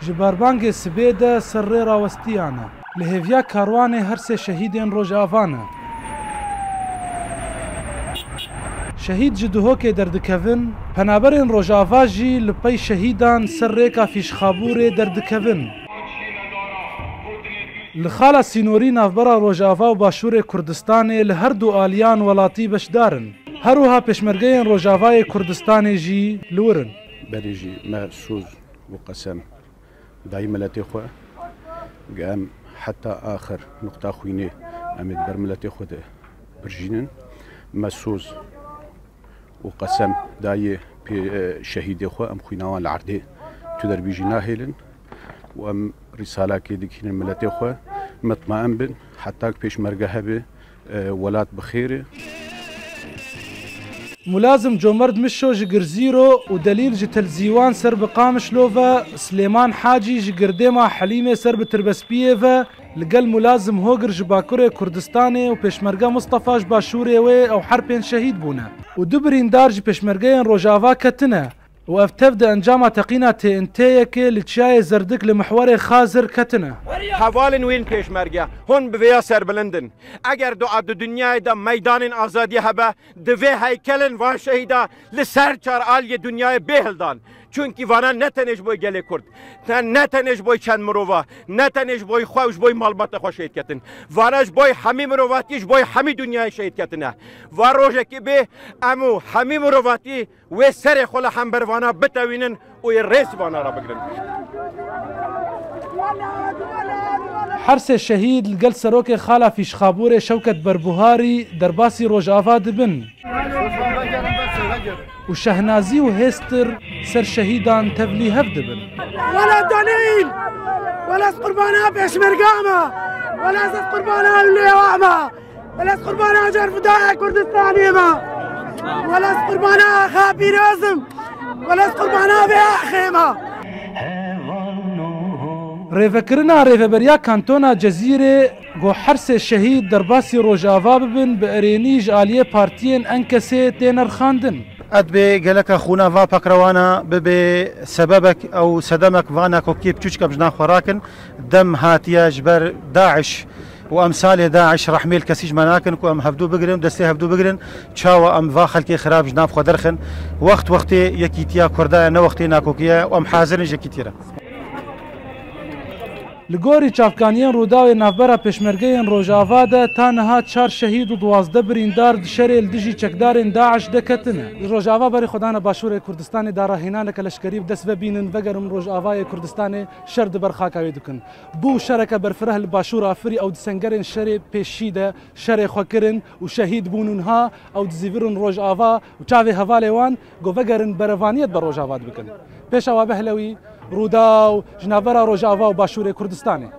جباربانگ سبیده سر ری راوستیانه لهویا کاروانه هر سه شهیدین روجاوانه شهید جدوهو که دردکوین پنابرین روجاوا جی لپی شهیدان سر ریکا فیشخابور دردکوین لخالا سینوری نافبرا روجاوا و باشور کردستان لهر دو آلیان ولاتی بشدارن هروها پشمرگین روجاوای کردستان جی لورن بريجي ما سوز وقسم داي ملتي خو قام حتى آخر نقطة خويني أمد برملتي خو برجينن ما سوز وقسم داي شهيدي خو أم خويناوان العردي تدر بيجي ناهلن وأم رسالة كيدكين ملتي خو مطمئن بن حتى بيش مرقها به ولات بخيري ملازم جومرد مشو جگر زیرو و دلیل جی تلزیوان سر بقامش لوفا سلیمان حاجی جگر دیما حلیمه سر بتربسپیه و لگل ملازم هوگر جباکور کردستانه و پیشمرگه مصطفى جباشوره و او حرپین شهید بونه و دو بریندار جی پیشمرگه روجاوا کتنه و افتفد انجام تقینا تنتیه که لچای زردک لمحور خازر کتنه حوالن وین پیشمرگه هون بویا سر بلندن اگر دو عبد دنیای دا میدان آزادی هبه دوی هیکلن و شهیده لسر چار آلی دنیای بهلدان چونکی وانا نتنش بوی گله کرد نتنش بوی چند مروه نتنش بوی خوش بوی مالبات خوش شهید کتن وانش بوی همی مرواتیش بوی همی دنیای شهید کتنه و روشه که به امو همی مرواتی و سر خلا هم بروانا بتوینن و ریس وانا را بگرن حرس شهید لگل سروک خالا فیشخابور شوکت بربوهاری درباسی روجاوا دبن و شهنازی و هستر سر شهیدان تبلی هف دبن ولا دليل ولا قربانا بيشمرقامة ولا قربانا اللي وعمة ولا قربانا جرف داعي كردستاني ما ولا قربانا خابي رازم ولا قربانا بأخيمة ریوکرنا ریوبریا کانتونا جزیره گو حرس شهید درباسی روجاوا ببن به ارینیج آلیه پارتین انکسه تینر خاندن ادبي قالك اخونا فا بكروانا ببي سببك او سدمك فانا كوكي بتشوشك بجنا خراكن دم هاتيا جبر داعش وامثال داعش رحميل كسيج مناكن كو ام هفدو بقرن دستي هفدو بقرن تشاوا ام فا خلكي خراب جناف خدرخن وقتي يكيتيا كردا انا وقتي ناكوكيا وام حاضر جكيتيرا لگوری چافکانیان روداوی نافبرا پشمرگین روجاوا ده تانها 4 شهید و 12 بریندار دشریل دجی چکدارین داعش دکتنه روجاوا بری خدانه باشور کردستان دارا هینانه کلشکریب دس ببینن وگرم روجاوای کردستان شرد برخاکاوی دکن بو شرکه برفره لباشور افری او دسنگرین شر پیشیده شر خوکرن و شهید بونونها او دزیورن روجاوا و چاوی حواله وان گو وگرن بروانیت بر روجاوا بکن پیش او بهلوی روداو جنابرا روجاوا و باشور کردستان